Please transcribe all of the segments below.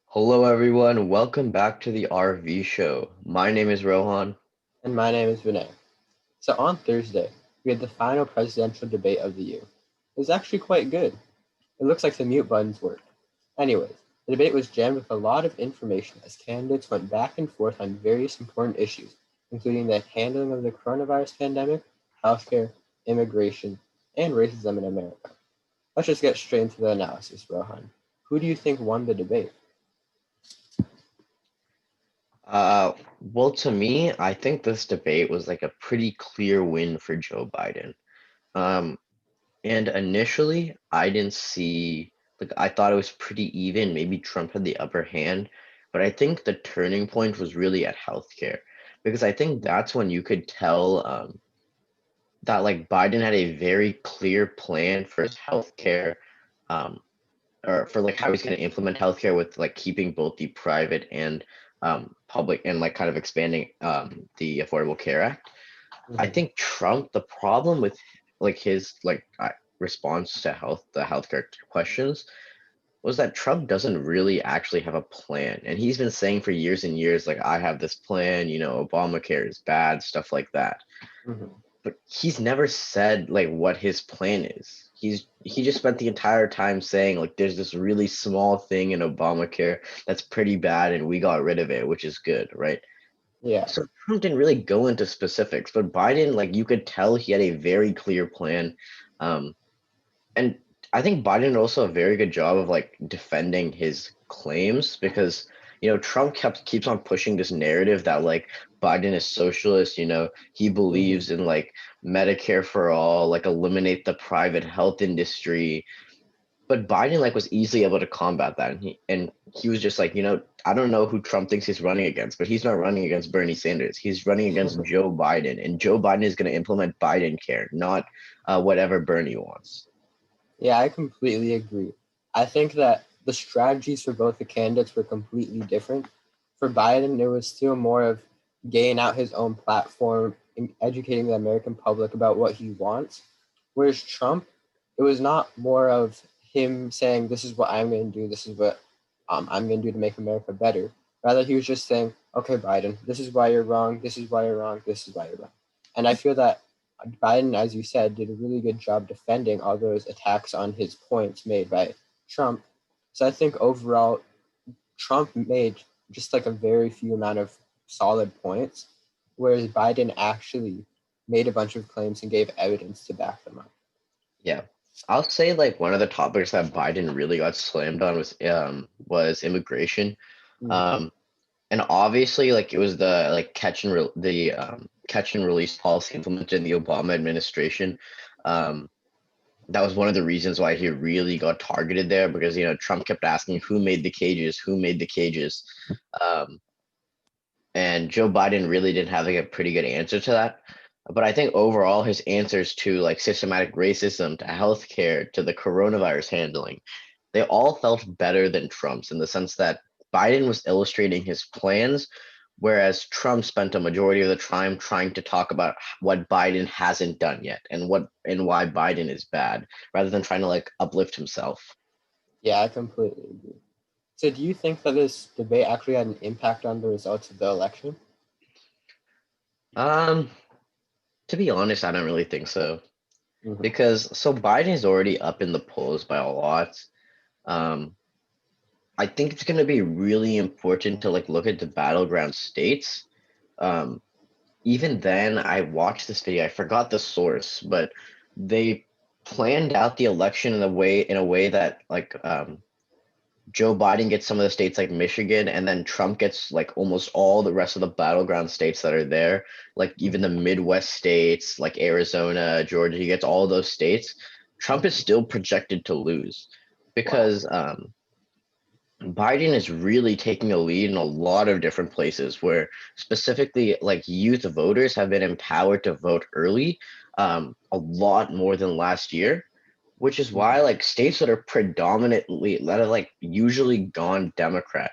Hello, everyone. Welcome back to the RV show. My name is Rohan. And my name is Vinay. So on Thursday, we had the final presidential debate of the year. It was actually quite good. It looks like the mute buttons worked. Anyways, the debate was jammed with a lot of information as candidates went back and forth on various important issues, including the handling of the coronavirus pandemic, healthcare, immigration, and racism in America. Let's just get straight into the analysis, Rohan. Who do you think won the debate? Well, to me, I think this debate was like a pretty clear win for Joe Biden. Um, and initially, I didn't see, like, I thought it was pretty even. Maybe Trump had the upper hand, but I think the turning point was really at healthcare because I think that's when you could tell that like Biden had a very clear plan for his healthcare, um, or for like how he's going to implement healthcare with like keeping both the private and public and like kind of expanding the Affordable Care Act. I Mhm. think Trump, the problem with like his response to the healthcare questions was that Trump doesn't really actually have a plan. And he's been saying for years and years, like, I have this plan, Obamacare is bad, stuff like that, Mhm. but he's never said like what his plan is. He just spent the entire time saying like there's this really small thing in Obamacare that's pretty bad and we got rid of it, which is good, right? Yeah. So Trump didn't really go into specifics, but Biden, like you could tell he had a very clear plan. Um, and I think Biden did also a very good job of like defending his claims because Trump keeps on pushing this narrative that like Biden is socialist, he Mhm. believes in like Medicare for all, like eliminate the private health industry. But Biden like was easily able to combat that, and he was just like, I don't know who Trump thinks he's running against, but he's not running against Bernie Sanders. He's running against Joe Biden, and Joe Biden is going to implement Biden care, not whatever Bernie wants. Yeah, I completely agree. I think that the strategies for both the candidates were completely different. For Biden, it was still more of getting out his own platform and educating the American public about what he wants. Whereas Trump, it was not more of him saying, "This is what I'm going to do. This is what I'm going to do to make America better." Rather, he was just saying, "Okay, Biden, this is why you're wrong. This is why you're wrong. This is why you're wrong." And I feel that Biden, as you said, did a really good job defending all those attacks on his points made by Trump. So I think overall, Trump made just like a very few amount of solid points, whereas Biden actually made a bunch of claims and gave evidence to back them up. Yeah. I'll say like one of the topics that Biden really got slammed on was immigration. Mm-hmm. Um and obviously like it was the like catch and release policy implemented in the Obama administration. Um that was one of the reasons why he really got targeted there because Trump kept asking who made the cages. Um and Joe Biden really didn't have like a pretty good answer to that. But I think overall his answers to like systematic racism, to healthcare, to the coronavirus handling, they all felt better than Trump's in the sense that Biden was illustrating his plans, whereas Trump spent a majority of the time trying to talk about what Biden hasn't done yet and why Biden is bad, rather than trying to like uplift himself. Yeah, I completely agree. So do you think that this debate actually had an impact on the results of the election? Um, to be honest, I don't really think so. Mm-hmm. Because so Biden is already up in the polls by a lot. Um, I think it's going to be really important to like look at the battleground states. Um, Even then, I watched this video. I forgot the source, but they planned out the election in a way that like Joe Biden gets some of the states like Michigan, and then Trump gets like almost all the rest of the battleground states that are there, like even the Midwest states, like Arizona, Georgia. He gets all those states. Trump is Mm-hmm. still projected to lose Wow. because Biden is really taking a lead in a lot of different places where specifically like youth voters have been empowered to vote early, a lot more than last year, which is why Mm-hmm. like states that are predominantly that are like usually gone Democrat.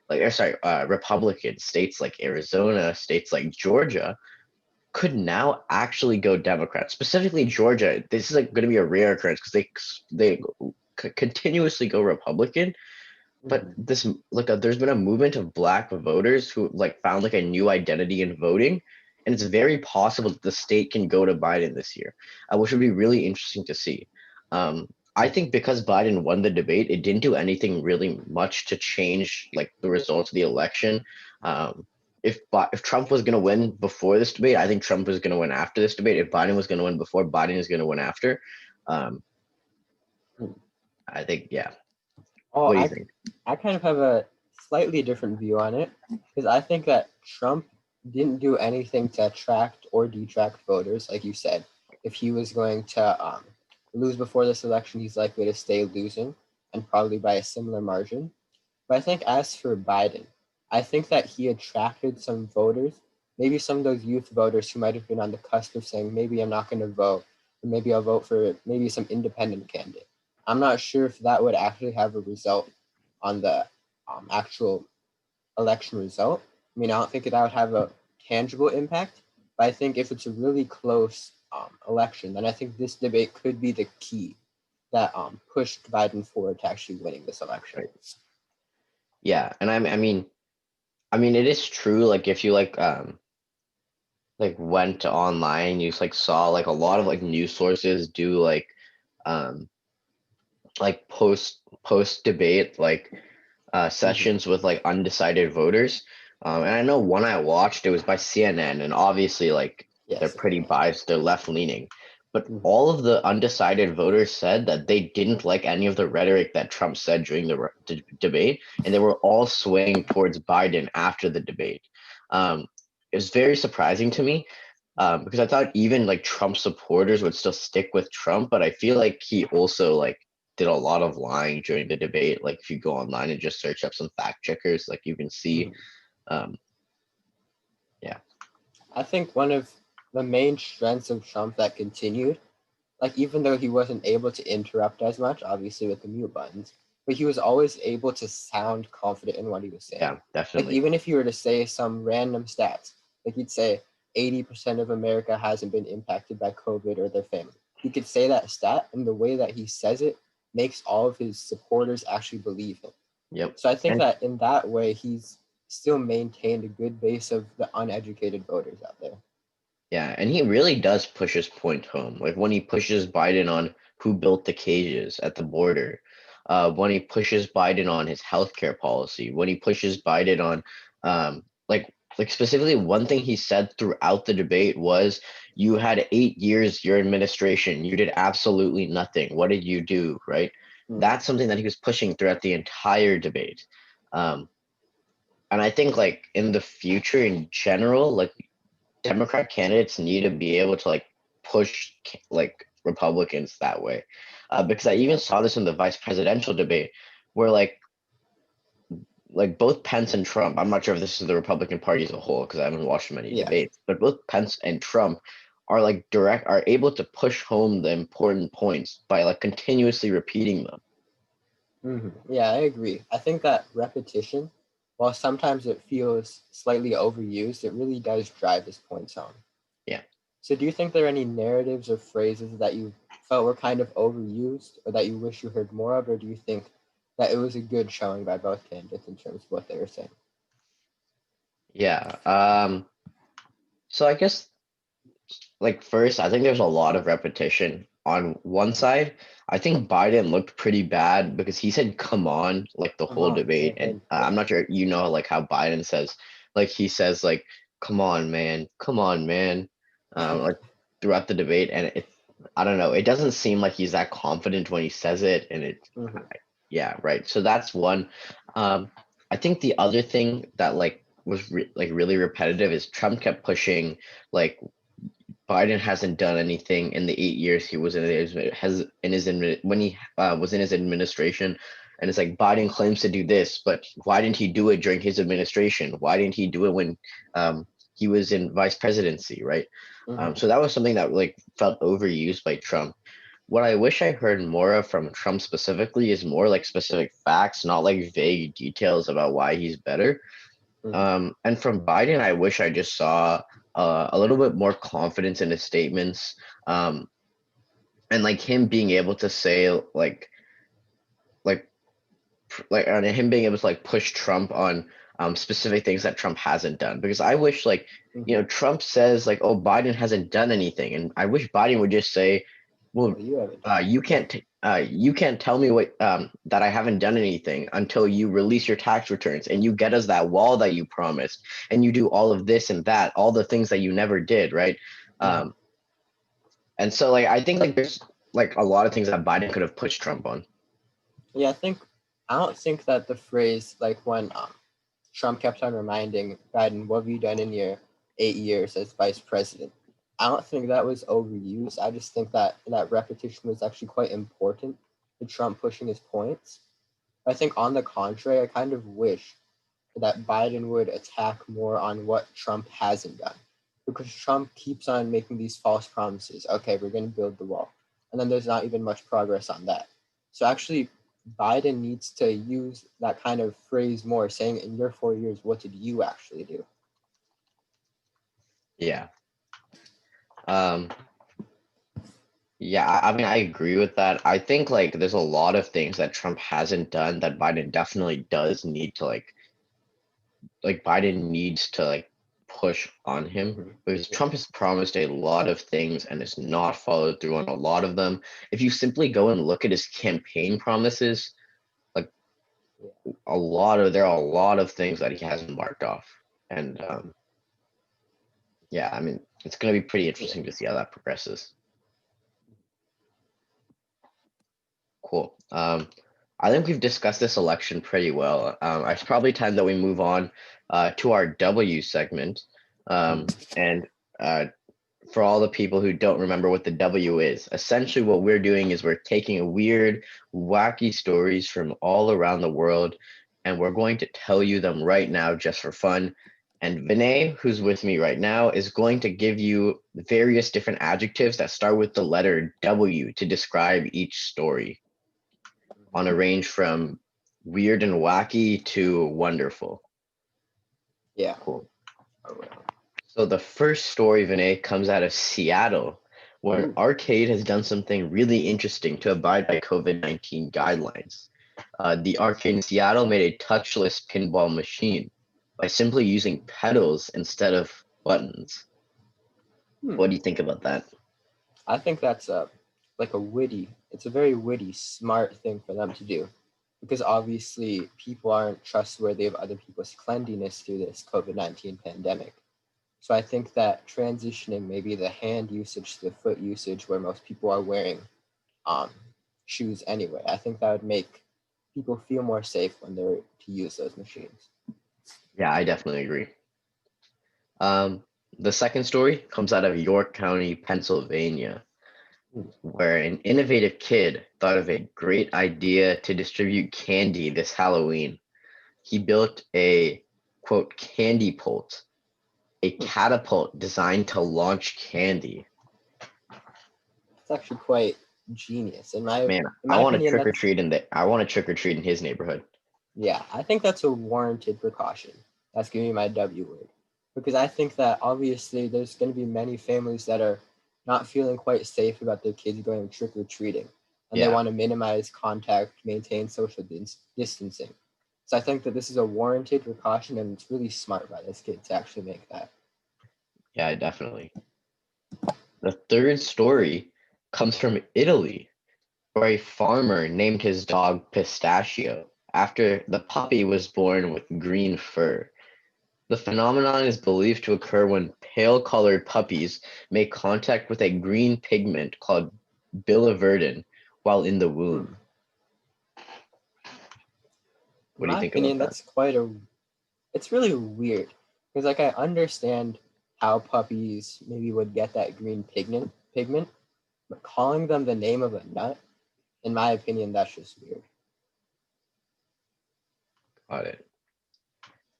Republican states like Arizona, states like Georgia could now actually go Democrat. Specifically Georgia, this is like going to be a rare occurrence because they continuously go Republican. But Mhm. this like there's been a movement of black voters who like found like a new identity in voting, and it's very possible that the state can go to Biden this year, which would be really interesting to see. I think because Biden won the debate, it didn't do anything really much to change like the results of the election. Um, if Trump was going to win before this debate, I think Trump was going to win after this debate. If Biden was going to win before, Biden is going to win after. Um, I think, yeah. Oh, What do you I think? I kind of have a slightly different view on it because I think that Trump didn't do anything to attract or detract voters, like you said. If he was going to lose before this election, he's likely to stay losing and probably by a similar margin. But I think as for Biden, I think that he attracted some voters, maybe some of those youth voters who might have been on the cusp of saying, maybe I'm not going to vote, or maybe I'll vote for maybe some independent candidate. I'm not sure if that would actually have a result on the actual election result. I mean, I don't think that would have a tangible impact, but I think if it's a really close election, then I think this debate could be the key that pushed Biden forward to actually winning this election. Right. Yeah, and I mean, it is true. Like, if you like went online, you like saw like a lot of like news sources do um like post debate Mhm. sessions with like undecided voters. And I know one I watched, it was by CNN, and obviously like they're Yes. pretty biased, they're left leaning. But Mhm. all of the undecided voters said that they didn't like any of the rhetoric that Trump said during the debate, and they were all swaying towards Biden after the debate. Um, it was very surprising to me because I thought even like Trump supporters would still stick with Trump, but I feel like he also like did a lot of lying during the debate. Like if you go online and just search up some fact checkers, like you can see, Mhm. um, yeah, I think one of the main strengths of Trump that continued, like even though he wasn't able to interrupt as much, obviously with the mute buttons, but he was always able to sound confident in what he was saying. yeah, Like definitely, even if you were to say some random stats, like he'd say 80% of America hasn't been impacted by COVID or their family. He could say that stat, and the way that he says it makes all of his supporters actually believe him. yep, So I think and that in that way, he's still maintained a good base of the uneducated voters out there. yeah, and he really does push his point home. Like when he pushes Biden on who built the cages at the border, when he pushes Biden on his healthcare policy, when he pushes Biden on, like specifically one thing he said throughout the debate was, "You had 8 years, your administration, you did absolutely nothing. What did you do?" Right? Mhm. That's something that he was pushing throughout the entire debate. Um, and I think like in the future in general, like Democrat candidates need to be able to like push like Republicans that way, because I even Yeah. saw this in the vice presidential debate, where like both Pence and Trump. I'm not sure if this is the Republican Party as a whole because I haven't watched many Yeah. debates, but both Pence and Trump are able to push home the important points by like continuously repeating them. Yeah, I agree. I think that repetition, while sometimes it feels slightly overused, it really does drive his points home. Yeah. So, do you think there are any narratives or phrases that you felt were kind of overused or that you wish you heard more of, or do you think that it was a good showing by both candidates in terms of what they were saying? Yeah. So I guess like first, I think there's a lot of repetition on one side. I think Biden looked pretty bad because he said "come on" like the whole debate, and I'm Yeah. not sure like how Biden says, like he says like come on, man," like throughout the debate, and I don't know, it doesn't seem like he's that confident when he says it, and Mhm. yeah, right. So that's one. Um, I think the other thing that like was like really repetitive is Trump kept pushing like Biden hasn't done anything in the 8 years he was in his has in his when he was in his administration, and it's like Biden claims to do this, but why didn't he do it during his administration? Why didn't he do it when he was in vice presidency, right? Mhm. So that was something that like felt overused by Trump. what I wish I heard more of from Trump specifically is more like specific facts, not like vague details about why he's better. Mhm. And from Biden, I wish I just saw a little bit more confidence in his statements, um, and like him being able to say like and him being able to like push Trump on specific things that Trump hasn't done. Because I wish like Mhm. Trump says like, oh, Biden hasn't done anything, and I wish Biden would just say, well, Well, you haven't done you can't tell me what that I haven't done anything until you release your tax returns and you get us that wall that you promised, and you do all of this and that, all the things that you never did, right? Mhm. Um, and so like I think like there's like a lot of things that Biden could have pushed Trump on. Yeah, I don't think that the phrase like when Trump kept on reminding Biden, "What have you done in your 8 years as vice president?" I don't think that was overused. I just think that that repetition was actually quite important to Trump pushing his points. I think, on the contrary, I kind of wish that Biden would attack more on what Trump hasn't done. Because Trump keeps on making these false promises. Okay, we're going to build the wall. And then there's not even much progress on that. So actually, Biden needs to use that kind of phrase more, saying, in your 4 years, what did you actually do? Yeah. Um, Yeah, I mean, I agree with that. I think like there's a lot of things that Trump hasn't done that Biden definitely does need to like Biden needs to like push on him Mhm. because Yeah. Trump has promised a lot of things and has not followed through on a lot of them. If you simply go and look at his campaign promises, like Yeah. there are a lot of things that he hasn't marked off. And yeah, I mean, it's going to be pretty Yeah. interesting to see how that progresses. Cool. I think we've discussed this election pretty well. It's probably time that we move on to our W segment. And uh, for all the people who don't remember what the W is, essentially what we're doing is we're taking weird, wacky stories from all around the world, and we're going to tell you them right now just for fun. And Vinay, who's with me right now, is going to give you various different adjectives that start with the letter W to describe each story on a range from weird and wacky to wonderful. Yeah. Cool. All right. So the first story, Vinay, comes out of Seattle, where an Ooh. arcade has done something really interesting to abide by COVID-19 guidelines. The arcade in Seattle made a touchless pinball machine by simply using pedals instead of buttons. Hmm. What do you think about that? I think that's it's a very witty, smart thing for them to do. Because obviously people aren't trustworthy of other people's cleanliness through this COVID-19 pandemic. So I think that transitioning maybe the hand usage to the foot usage where most people are wearing um, shoes anyway, I think that would make people feel more safe when they're to use those machines. Yeah, I definitely agree. Um, the second story comes out of York County, Pennsylvania, Hmm. where an innovative kid thought of a great idea to distribute candy this Halloween. He built a quote candy pult, a Hmm. catapult designed to launch candy. It's actually quite genius. Man, In my opinion, that's I want to trick or treat in his neighborhood. yeah, I think that's a warranted precaution. That's giving me my W word. Because I think that obviously there's going to be many families that are not feeling quite safe about their kids going trick or treating. And they Yeah, want to minimize contact, maintain social distancing. So I think that this is a warranted precaution and it's really smart by this kid to actually make that. yeah, definitely. The third story comes from Italy, where a farmer named his dog Pistachio after the puppy was born with green fur. The phenomenon is believed to occur when pale-colored puppies make contact with a green pigment called biliverdin while in the Hmm. womb. In What do you my think about opinion, that? it's really weird. Because like I understand how puppies maybe would get that green pigment, but calling them the name of a nut, in my opinion, that's just weird. Got it.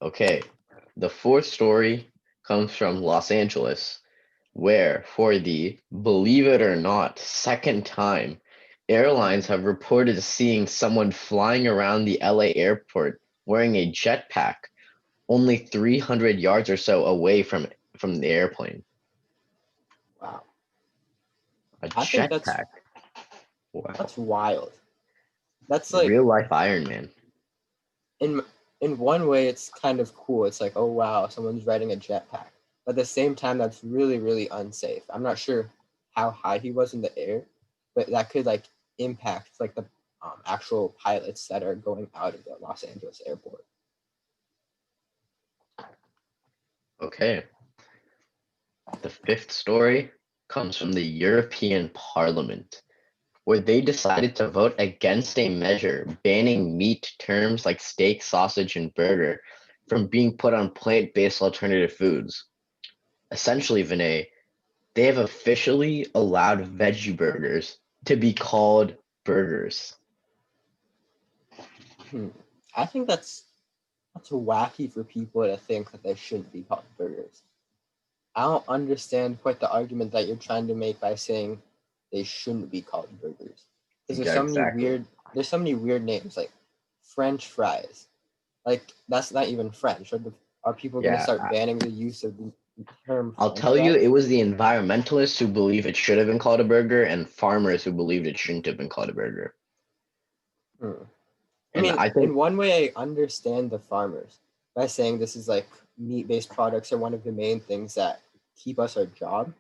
Okay. The fourth story comes from Los Angeles, where, for the, believe it or not, second time, airlines have reported seeing someone flying around the LA airport wearing a jetpack only 300 yards or so away from the airplane. Wow. A I think that's jetpack. Wow. wild. That's like Real life Iron Man. in one way it's kind of cool. It's like, oh wow, someone's riding a jetpack. But at the same time, that's really, really unsafe. I'm not sure how high he was in the air, but that could like impact like the actual pilots that are going out of the Los Angeles airport. Okay. The fifth story comes from the European Parliament, where they decided to vote against a measure banning meat terms like steak, sausage, and burger from being put on plant-based alternative foods. Essentially, Vinay, they have officially allowed veggie burgers to be called burgers. I think that's wacky for people to think that they shouldn't be called burgers. I don't understand quite the argument that you're trying to make by saying they shouldn't be called burgers. Because Yeah, exactly. there's so many weird names like French fries. Like that's not even French. Are people going to Yeah, start banning the use of the term I'll French tell you, it fries? was the environmentalists who believe it should have been called a burger and farmers who believed it shouldn't have been called a burger. I And mean, I think, in one way, I understand the farmers by saying this is like meat-based products are one of the main things that keep us our job.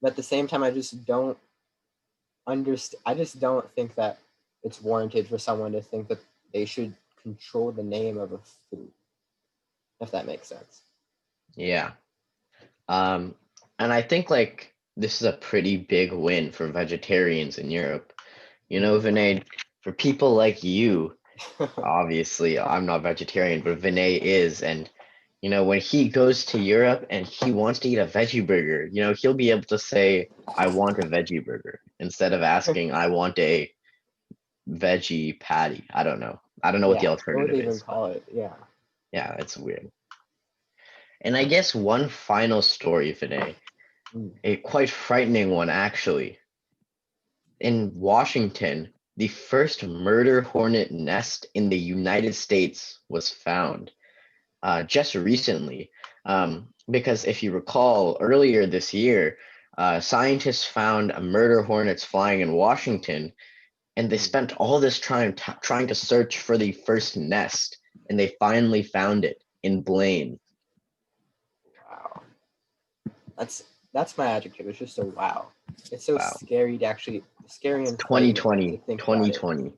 But at the same time, I just don't understand. I just don't think that it's warranted for someone to think that they should control the name of a food, if that makes sense. yeah. Um, and I think like this is a pretty big win for vegetarians in Europe. You know, Vinay, for people like you, obviously I'm not vegetarian, but Vinay is, and you know, when he goes to Europe and he wants to eat a veggie burger, you know, he'll be able to say, I want a veggie burger instead of asking, I want a veggie patty. I don't know. I don't know what the Yeah, what would alternative they even is, but call it? Yeah. yeah, it's weird. And I guess one final story, Vinay, Mm. a quite frightening one actually. In Washington, the first murder hornet nest in the United States was found just recently. Because if you recall, earlier this year, scientists found murder hornets flying in Washington, and they spent all this time trying to search for the first nest, and they finally found it in Blaine. Wow. That's my adjective. It's just so wow. It's so Wow. scary to actually scary and frightening to 2020, think about it. 2020.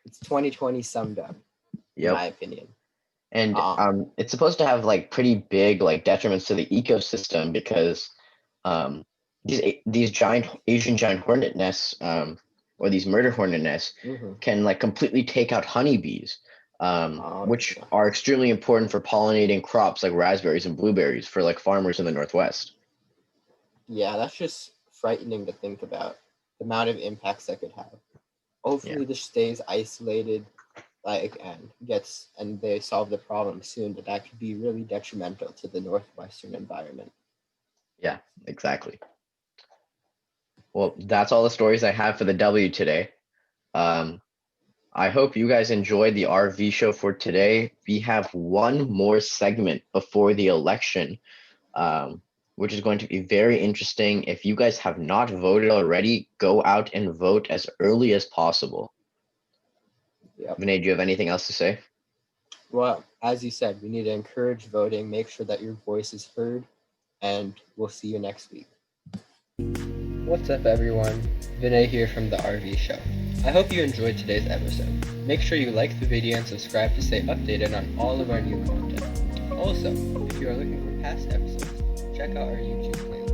It's 2020 summed up, in my Yep. opinion. And it's supposed to have like pretty big like detriments to the ecosystem because um, these giant Asian giant hornet nests or these murder hornet nests can like completely take out honeybees, which are extremely important for pollinating crops like raspberries and blueberries for like farmers in the Northwest. Yeah, that's just frightening to think about the amount of impacts that could have. Hopefully, this stays isolated, like and they solve the problem soon. But that could be really detrimental to the Northwestern environment. Yeah, exactly. Well, that's all the stories I have for the W today. I hope you guys enjoyed the RV show for today. We have one more segment before the election, which is going to be very interesting. If you guys have not voted already, go out and vote as early as possible. Yep. Vinay, do you have anything else to say? Well, as you said, we need to encourage voting, make sure that your voice is heard, and we'll see you next week. What's up, everyone? Vinay here from the RV Show. I hope you enjoyed today's episode. Make sure you like the video and subscribe to stay updated on all of our new content. Also, if you are looking for past episodes, check out our YouTube playlist.